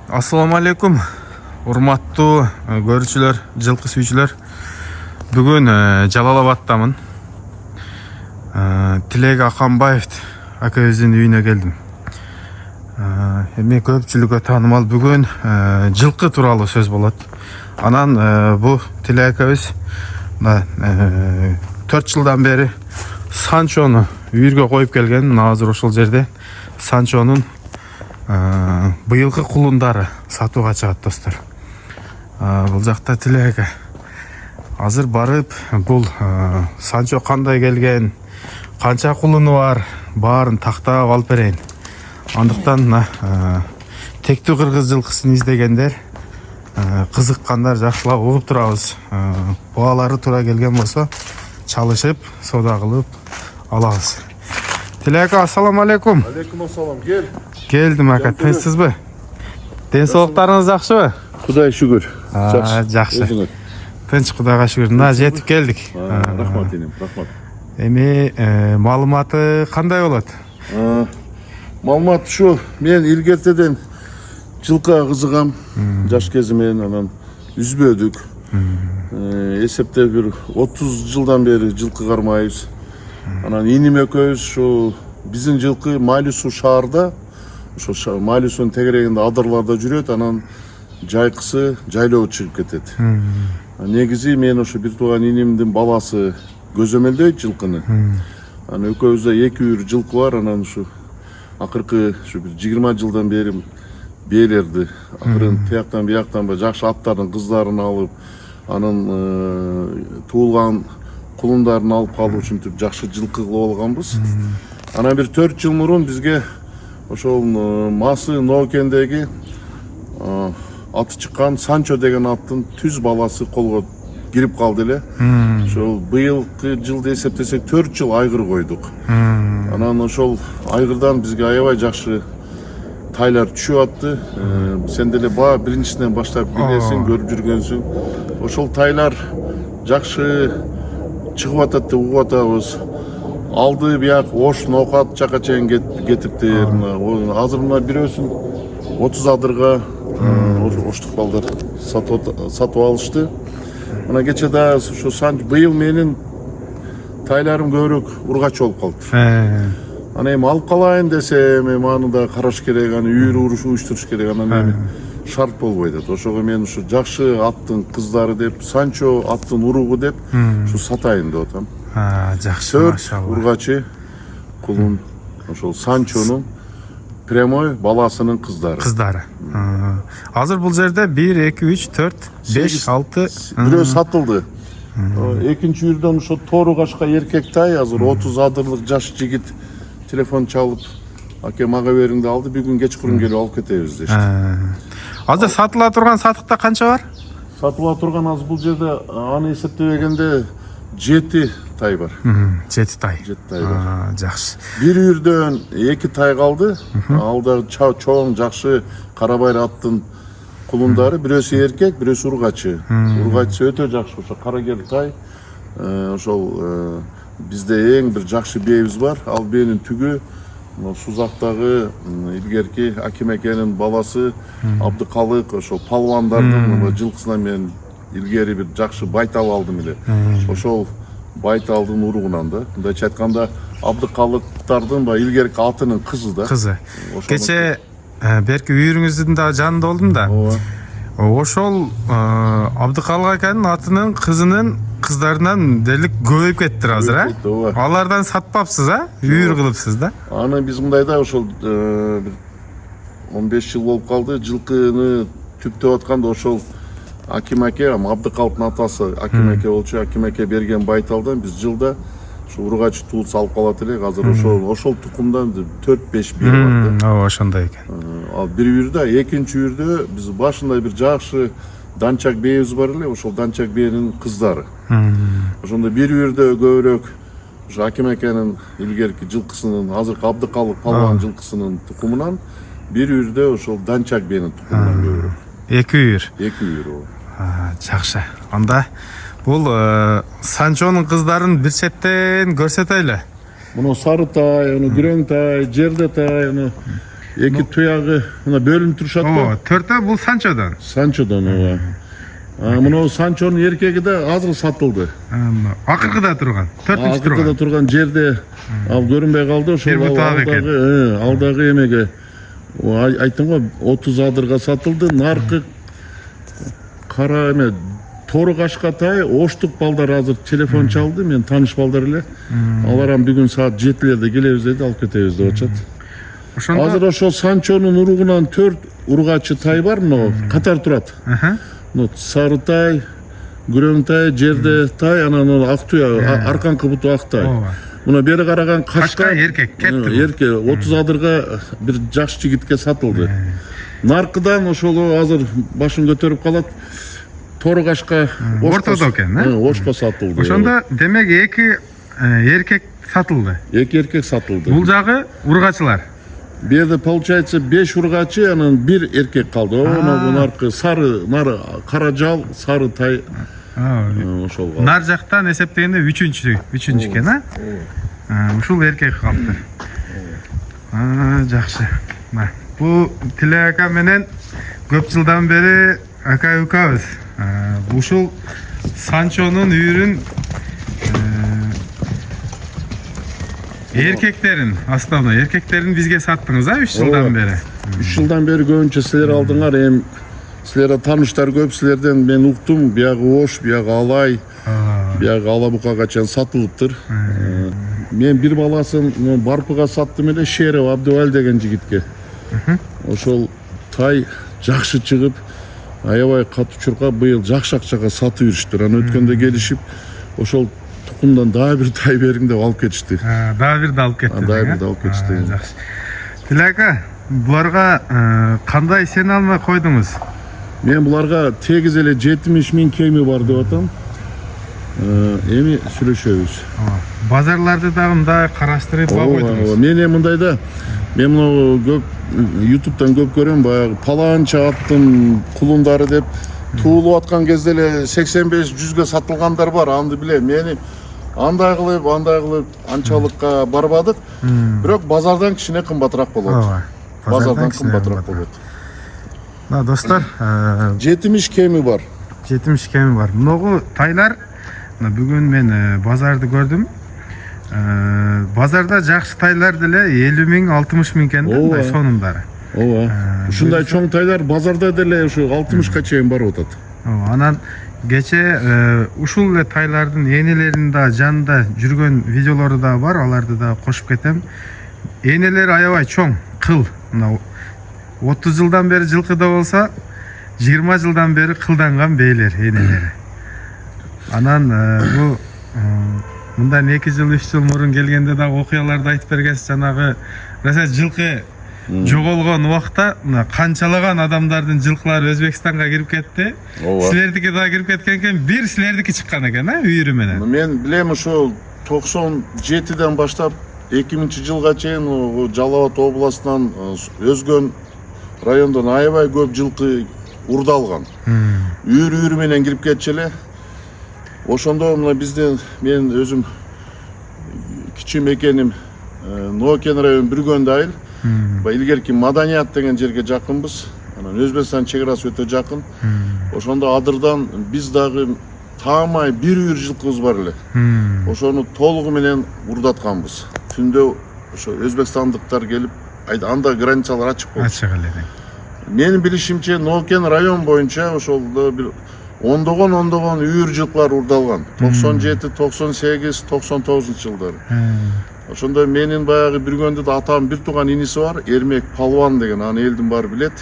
Assalamu alaikum. Урматтуу көрүүчүлөр, жылкы сүйүүчүлөр. Бүгүн Жалалабадтамын. Тилек Аканбаев акабыздын үйүнө келдим. Эми көпчүлүккө таанымал бүгүн жылкы тууралуу сөз болот. Анан бу Тилек акабыз 4 жылдан бери Санчону үйүргө коюп келген. Азыр ошол жерде Санчонун быйылкы кулундары сатууга чыгат достор. Бул жакта Тилек ака азыр барып бул Санчо кандай келген, канча кулуну бар, баарын тактап алып берейин. Андыктан тектүү кыргыз жылкысын издегендер, кызыккандар жакшылап угуп турабыз. Баалары туура келген болсо чалышып, соода кылып алабыз. Тилек ака, ассаламу алейкум. Алейкум ассалам, кел. Келдим ака, тынчсызбы? Ден соолуктарыңыз жакшыбы? Кудай шүгүр. Жакшы. Тынч, Кудайга шүгүр. Мына жетип келдик. Рахмат энем, рахмат. Эми маалыматы кандай болот? Маалымат ушу, мен илгертеден жылкыга кызыгам. Жаш кезимен анан үзбөдүк. Эсептеп бир 30 жылдан бери жылкы кармайбыз. Анан иним экөөбүз ушу биздин жылкы Майлисуу шаарда, ошо Майлисуунун тегерегинде адырларда жүрөт, анан жайкысы жайлоого чыгып кетет. Негизи мен ошо бир тууган инимдин баласы көзөмөлдөйт жылкыны. Анан экөөбүздө 2 үйүр жылкы бар, анан ушу акыркы ушу бир 20 жылдан бери бээлерди акырын тияктан бияктан жакшы аттардын кыздарын алып, анын туулган кулундарын алып калуу үчүн жакшы жылкы кылып алганбыз. Анан бир 4 жыл мурун бизге ошол Масы Ноокендеги аты чыккан Санчо деген аттын түз баласы колго кирип калды эле. Ошол быйылкы жылды эсептесек 4 жыл айгыр койдук. Анан ошол айгырдан бизге аябай жакшы тайлар түшүп атты. Сен деле баа биринчисинен баштап билесиң, көрүп жүргөнсүң. Ошол тайлар жакшы чыгып атат деп угуп атабыз. Алды бияк Ош Ноокат жака чейин кетиптир. Азыр мына бирөөсүн 30 адырга оштук балдар сатып алышты. Мына кече да ушу быйыл менин тайларым көбүрөөк ургач болуп калды. Аны эми алып калайын десем, эми аны да караш керек, аны үйүрү уюштуруш керек, анан эми шарт болбой атат. Ошого мен ушу жакшы аттын кыздары деп, Санчо аттын уругу деп ушу сатайын деп атам. Жакшы, машалла. Ургачы кулун ошол Санчонун прямой баласынын кыздары. Азыр бул жерде 1, 2, 3, 4, 5, 6 бирөө сатылды. Экинчи үйүрдөн ошо Тоорукашка эркек тай, азыр 30 адырлык жаш жигит телефон чалып, аке мага бериңди алды, бүгүн кечкурун келип алып кетебиз дешти. Азыр сатыла турган сатыкта канча бар? Сатыла турган азыр бул жерде аны эсептебегенде 7 тай бар. 7 тай. 7 тай бар. Жакшы. Бир үйүрдөн 2 тай калды. Ал да чоң жакшы карабайыр аттын кулундары, бирөөсү эркек, бирөөсү ургачы. Ургачы өтө жакшы, ошо карагер тай. Ошол бизде эң бир жакшы бээбиз бар. Ал бээнин түгү Сузактагы илгерки Аким экенин баласы Абдыкалык, ошол палвандардын жылкысынан мен илгери бир жакшы байтал алдым эле. Ошол байталдын уругунан да, мындайча айтканда Абдыкалыктардын илгерки атынын кызы да. Кызы. Кече берки үйүрүңүздүн да жанында болдум да. Ошол Абдыкалык экенин атынын кыздарынан делик көбөйүп кеттир азыр, Алардан сатпапсыз, үйүр кылыпсыз да? Аны биз мындайда ошол 15 жыл болуп калды, жылкыны түптөп атканда ошол Аким эке, Абдыкалыктын атасы Аким эке болчу, Аким эке берген байталдан биз жылда ушу ургач туус алып калат элек. Азыр ошол тукумдан 4-5 бир бар да. Ошондой экен. Ал бир үйүрдө, экинчи үйүрдө биз башында бир жакшы Данчак бээбиз бар эле, ошол Данчак бээнин кыздары. Ошондо бир үйүрдө көбүрөөк ушу Аким экенин илгерки жылкысынын, азыркы Абдыкалык палван жылкысынын тукумунан, бир үйүрдө ошол Данчак бээнин тукумунан көбүрөөк. 2 үйүр. 2 үйүр. Жакшы. Анда бул Санчонун кыздарын бир четтен көрсөтөйлү. Муну сары тай, күрөң тай, жерде тай, эки туягы мына бөлүнүп турушат го. Ооба, төртөө бул Санчодон. Санчодон ооба. Мына Санчонун эркеги да азыр сатылды. Акыркыда турган, төртүнчү Акыркыда турган. турган жерде ал көрүнбөй калды. Ошол Бир бутак экен. алдагы эмеге айттым го 30 адырга сатылды. Наркы кара эме Тору Кашкатай оштук балдар азыр телефон чалды, мен тааныш балдар эле. Аларам бүгүн саат 7-лерде келебиз деди, алып кетебиз деп атышат. Азыр ошол Санчонун уругунан 4 ургачы тай бар, мына катар турат. Сары тай, күрөң тай, жерде тай, анан ак туя, арканкы буту ак тай. Мына бери караган Кашка эркек кетти. Эркек 30 адырга бир жакшы жигитке сатылды. Наркыдан ошол азыр башын көтөрүп калат. Тору Кашка ортодо экен, ошко сатылды. Ошондо демек эки эркек сатылды. Эки эркек сатылды. Бул жагы ургачылар. Бу жерде получается 5 ургачы, анан бир эркек калды. Бул наркы сары, нары кара жал, сары тай. Ошол калды. Нар жактан эсептегенде 3-үчү экен, ушул эркек калды. Жакшы. Бул Тилек ака менен көп жылдан бери ака укабыз. Ушул Санчонун үйүрүн эркектерин, основной эркектерин бизге саттыңыз, 3 жылдан бери. 3 жылдан бери көбүнчө силер алдыңар, эми силерге тааныштар көп, силерден мен уктум, биягы Ош, биягы Алай, биягы Алабукага чейин сатылыптыр. Мен бир баласын Барпыга саттым эле, Шеров Абдываль деген жигитке. Ошол тай жакшы чыгып, аябай катуу чуркап, быйыл жакшы акчага сатып жүрүштүр. Аны өткөндө келишип, ошол тукумдан дагы бир тай бериң деп алып кетишти. Дагы бирди алып кетти. Дагы бирди алып кетишти. Жакшы. Тилек ака, буларга кандай сен алмай койдуңуз? Мен буларга тегиз эле 70 000 кеми бар деп атам. Эми сүйлөшөбүз. Базарларды дагы мындай караштырып койдуңуз. Мен мындайда, мен мына көп YouTube'дан көп көрөм, баягы паланча аттын кулундары деп туулуп аткан кезде эле 85-100ге сатылгандар бар, аны билем. Мени андай кылып анчалыкка барбадык. Бирок базардан кичине кымбатыраак болот. Базардан кымбатыраак болот. Достор, 70 кеми бар. 70 кеми бар. Многу тайлар бүгүн мен базарды көрдүм. Базарда жакшы тайлар деле 50 000, 60 000 экен да, сонундары. Ооба. Ушундай чоң тайлар базарда деле ушу 60ка чейин барып атат. Анан кече ушул эле тайлардын энелеринин да жанында жүргөн видеолору да бар, аларды да кошуп кетем. Энелер аябай чоң, кыл. 30 жылдан бери жылкыда болсо, 20 жылдан бери кылданган бейлер энелери. Анан бу мындан 2 жыл 3 жыл мурун келгенде да окуяларды айтып бергенсиз, жанагы жылкы жоголгон убакта канчалаган адамдардын жылкылары Өзбекстанга кирип кетти. Силердики да кирип кеткен экен, бир силердики чыккан экен, үйүрү менен. Мен билем, ошол 97ден баштап 2000-жылга чейин Жалал Абад областынан өзгөн райондон аябай көп жылкы урдалган. Үйүрү менен кирип кетчү эле. Ошондо мына бизден мен өзүм кичим экеним, Нокен район Бүргөндө айыл. Илгерки Маданият деген жерге жакынбыз. Анан Өзбекстан чек арасы өтө жакын. Ошондо адырдан биз дагы таамай бир үйүр жылкыбыз бар эле. Ошону толугу менен урдатканбыз. Түндө ошо өзбекстандыктар келип, анда границалар ачык болду. Ачык эле. Менин билишимче Нокен район боюнча ошолдо бир ондогон үйүр жылкылар урдалган. 97, 98, 99 жылдары. Ошондо менин баягы Бүргөндө да атам бир тууган иниси бар, Эрмек Палван деген, аны элдин баары билет.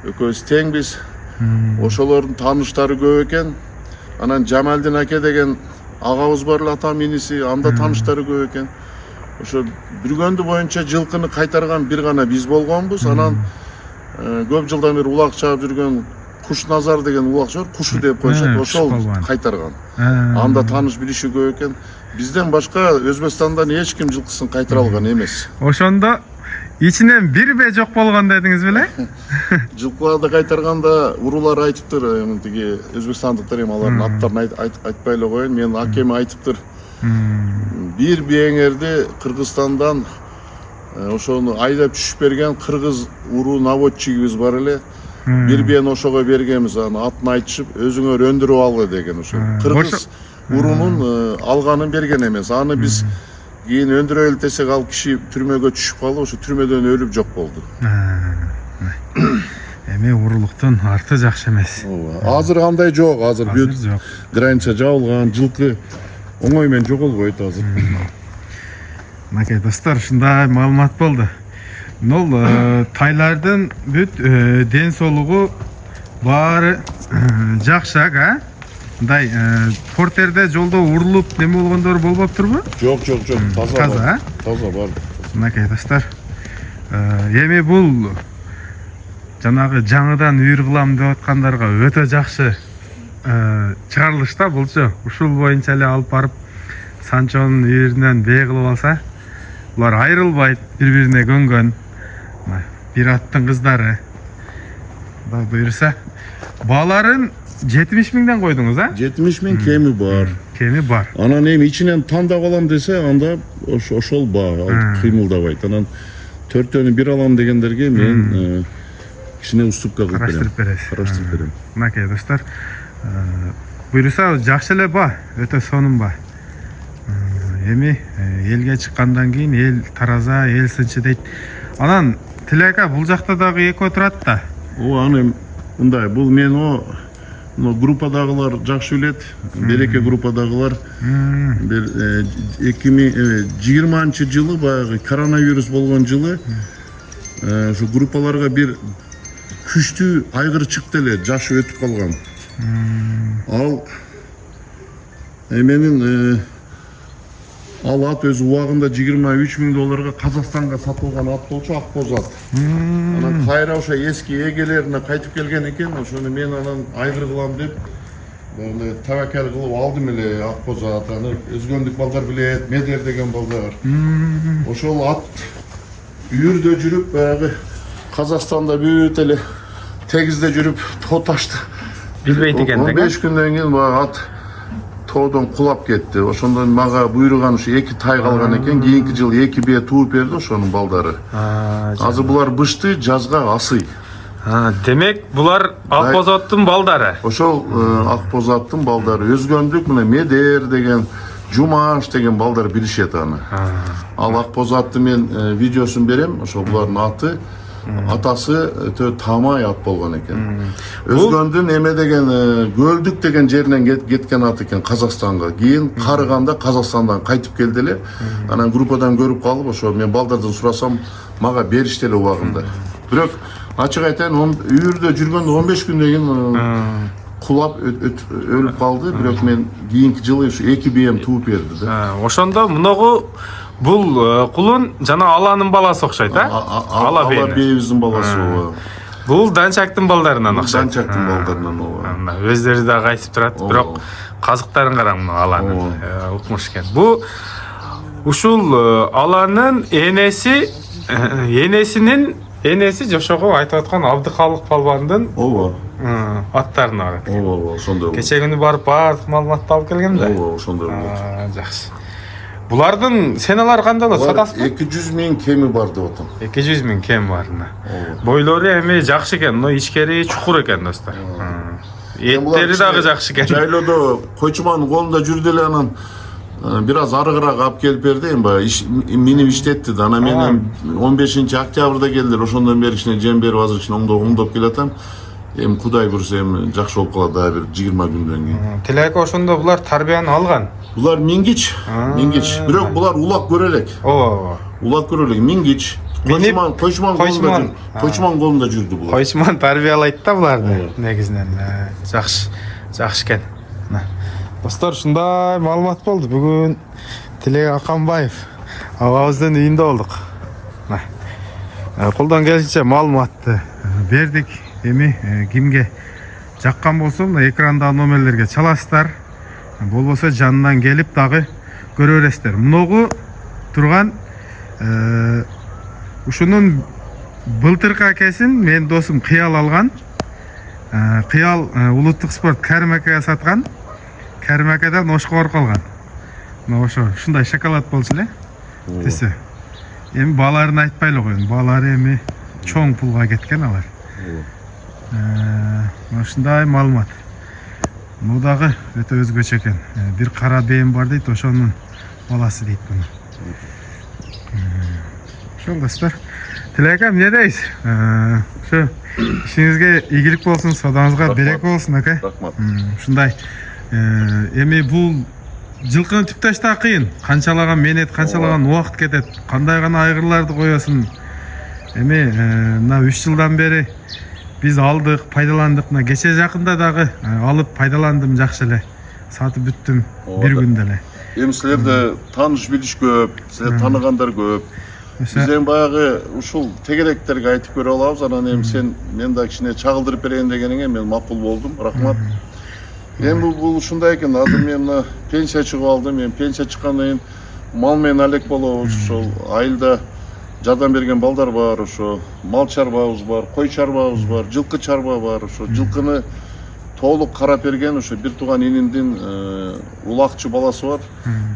Экөөбүз теңбиз. Ошолордун тааныштары көп экен. Анан Жамалдин аке деген агабыз бар эле, атам иниси, анда тааныштары көп экен. Ошо Бүргөндө боюнча жылкыны кайтарган бир гана биз болгонбуз. Анан көп жылдан бери улак чаап жүргөн Кушназар деген улакчы бар, Кушу деп коюшат, ошол кайтарган. Анда тааныш билиши көп экен. Бизден башка Өзбекстандан эч ким жылкысын кайтара алган эмес. Ошондо ичинен бирбе жок болгон дедиңиз беле? Жылкыларды кайтарганда уруулар айтыптыр, тиги өзбекстандыктар эми алардын аттарын айтпай эле коеюн. Менин акем айтыптыр. Бир бээңерди Кыргызстандан ошону айдап түшүп берген кыргыз уруу наводчигибиз бар эле. Бир биен ошого бергенбиз, аны атын айтышып, өзүңөр өндүрүп алгы деген ошо. Кыргыз уруунун алганын берген эмес. Аны биз кийин өндүрөлү десек, ал киши түрмөгө түшүп калып, ошо түрмөдөн өлүп жок болду. Эми урурлуктун арты жакшы эмес. Азыр кандай жок, азыр бүт жок. граница жабылган, жылкы оңой менен жоголбойт азыр. Макей достор, ушундай маалымат болду. Нол тайлардын бүт ден соолугу баары жакшы, а? Мындай портерде жолдо урулуп неме болгондор болбоптурбу? Жок, таза. Таза бар. Макей достор, эми бул жанагы жаңыдан үйүр кылам деп аткандарга өтө жакшы чыгарылыш да булчу. Ушул боюнча эле алып барып Санчонун үйүрүнөн бээ кылып алса, булар айрылбайт, бири-бирине көнгөн. Бир аттын кыздары. Кудай буйруса, бааларын 70 миңден койдуңуз, а? 70 миң кеми бар. Кеми бар. Анан эми ичинен тандап алам десе, анда ошол баа, ал кыймылдабайт. Анан төртөөнү бир алам дегендерге мен кичине уступка кылып берем. Караштырып берем. Макей достор, буйруса жакшы эле ба, өтө сонун ба. Эми элге чыккандан кийин эл тараза, эл сынчы дейт. Анан Тилека бул жакта дагы экөө турат да. Аны мындай, бул мен группадагылар жакшы билет. Береке группадагылар бир 2020-жылы баягы коронавирус болгон жылы ушу группаларга бир күчтүү айгыр чыкты эле, жашы өтүп калган. Ал менин ал ат өз убагында $23,000 Казакстанга сатылган ат болчу, ак боз ат. Анан кайра ошо эски эгелерине кайтып келген экен, ошону мен анан айгыр кылам деп табакел кылып алдым эле ак боз ат. Аны өзгөндүк балдар билет, Медер деген балдар. Ошол ат үйүрдө жүрүп, баягы Казакстанда бүт эле тегизде жүрүп, тоо ташты Билбейт экен да. 15 күндөн кийин баягы ат тоодон кулап кетти. Ошондон мага буйруган ушу 2 тай калган экен. Кийинки жылы 2 бие тууп берди ошонун балдары. Азыр булар бышты, жазга асый. Демек булар ак боз аттын балдары. Ошол ак боз аттын балдары. Өзгөндүк мына Медер деген, Жумаш деген балдар билишет аны. Ал ак боз атты мен видеосун берем. Ошол булардын аты, атасы өтө тамай ат болгон экен. Өзгөндүн эме деген Көлдүк деген жеринен кеткен ат экен Казакстанга. Кийин карыганда Казакстандан кайтып келди эле. Анан группадан көрүп калып, ошо мен балдардан сурасам, мага беришти эле убагында. Бирок ачык айтайын, үйүрдө жүргөндө 15 күндөн кийин кулап өлүп калды. Бирок мен кийинки жылы ушу 2 бием тууп берди да. Ошондо муногу бул кулун жана Аланын баласы окшойт, а? Ала биебиздин баласы. Бул Данчактын балдарынан окшойт. Данчактын балдарынан ооба. Өздөрү да кайтып турат, бирок казыктарын караң мына Аланын. Укмуш экен. Бу ушул Аланын энеси жошого айтып аткан Абдыкалык балбандын аттарына барат. Ошондой. Кече күнү барып баардык маалыматты алып келгем да. Ошондой болот. Жакшы. Булардын сеналары кандай болот? Сатасызбы? 200 миң кеми бар деп атам. 200 миң кем бар. Бойлору эми жакшы экен, но ичкери чукур экен достор. Эттери дагы жакшы экен. Жайлоодо койчуманын колунда жүрдү эле, анан бир аз арыгыраак алып келип берди, эми минип иштетти да. Анан мен 15-октябрда келдилер, ошондон бери кичине жем берип, азыр кичине оңдоп келатам. Эми Кудай буйруса эми жакшы болуп калат дагы бир 20 күндөн кийин. Тилека ошондо булар тарбияны алган. Булар мингич. Бирок булар улак көрө элек. Улак көрө элек, мингич. Койчуман колунда жүрдү булар. Койчуман тарбиялайт да буларды негизинен. Жакшы экен. Достор, ушундай маалымат болду. Бүгүн Тилек Аканбаев абабыздын үйүндө болдук. Колдон келишинче маалыматты бердик. Эми кимге жаккан болсо мына экрандагы номерлерге чаласыздар. Болбосо жанынан келип дагы көрө бересиздер. Муногу турган ушунун былтыркы акесин мен досум Кыял алган. Кыял улуттук спорт Кармакага саткан. Кармакадан ошкоор калган. Мына ошо ушундай шоколад болчу эле. Тесе. Эми баларын айтпайлы коеюн. Балары эми чоң пулга кеткен алар. Ушундай маалымат. Бул дагы өтө өзгөчө экен. Бир кара бейим бар дейт, ошонун баласы дейт буну. Ошол достор. Тилек эмне дейсиз? Ушу ишиңизге ийгилик болсун, содаңызга береке болсун, ака. Рахмат. Ушундай. Эми бул жылкыны түптөш да кыйын. Канчалаган менет, канчалаган убакыт кетет. Кандай гана айгырларды коесуң. Эми мына 3 жылдан бери биз алдык, пайдаландык. Мына кече жакында дагы алып пайдаландым жакшы эле. Сатып бүттүм бир күндө эле. Эми силерде тааныш билиш көп, силер тааныгандар көп. Биз эми баягы ушул тегеректерге айтып көрө алабыз. Анан эми мен да кичине чагылдырып берейин дегениңе мен макул болдум. Рахмат. Эми бул ушундай экен. Азыр мен мына пенсия чыгып алдым. Эми пенсия чыккандан кийин мал менен алек болобуз. Ошол айылда жардам берген балдар бар, ошо мал чарбабыз бар, кой чарбабыз бар, жылкы чарба бар. Ошо жылкыны толук карап берген ошо бир тууган инимдин улакчы баласы бар.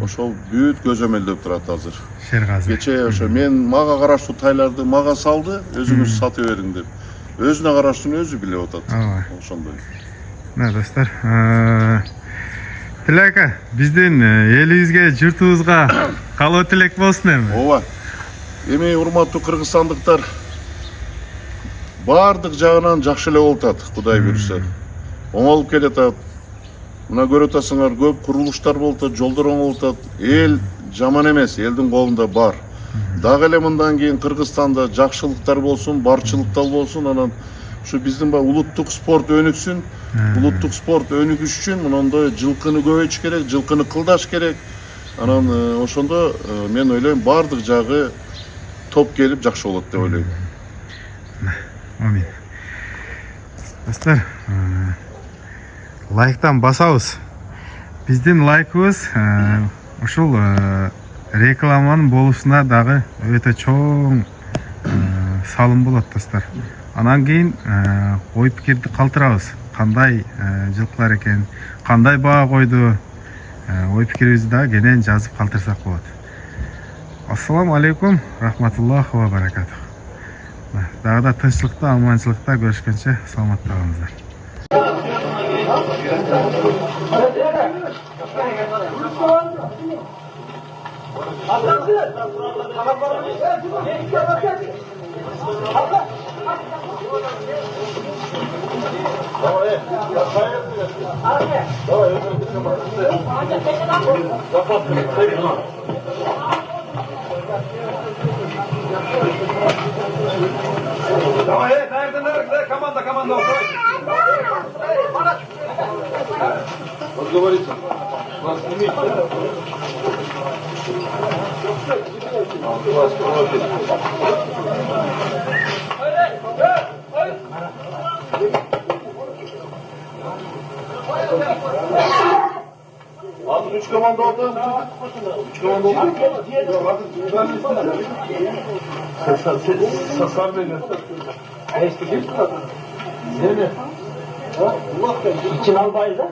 Ошол бүт көзөмөлдөп турат азыр. Шергази. Кече ошо мага караштуу тайларды мага салды, өзүңүз сатып бериң деп. Өзүнө караштууну өзү билип атат. Ошондой. Мына достор, Тилек, биздин элибизге, журтубузга калоо тилек болсун эми. Ооба. Эми урматтуу кыргызстандыктар баардык жагынан жакшы эле болуп атат, Кудай буйрса. Оңолуп келатат. Мына көрүп атасыңар, көп курулуштар болуп атат, жолдор оңолуп атат. Эл жаман эмес, элдин колунда бар. Дагы эле мындан кийин Кыргызстанда жакшылыктар болсун, барчылыктар болсун, анан ушу биздин улуттук спорт өнүксүн. Улуттук спорт өнүгүш үчүн мындай жылкыны көбөйтүш керек, жылкыны кылдаш керек. Анан ошондо мен ойлойм баардык жагы топ келип жакшы болот деп ойлойм. Амин. Достор, лайктан басабыз. Биздин лайкыбыз ушул рекламанын болушуна дагы өтө чоң салым болот, достор. Анан кийин ой пикирди калтырабыз. Кандай жылкылар экен, кандай баа койду, ой пикирибизди дагы кенен жазып калтырсак болот. Ассаламу алейкум, рахматуллахи ва баракатух. Дагы да тынччылыкта, аманчылыкта көрүшкөнчө саламатта болуңуздар. Давай, наверное, команда. Вот говорится. Вас сними. Hazır 3 komanda oldu. 3 komanda oldu. Sasar beni. İçin al bayda.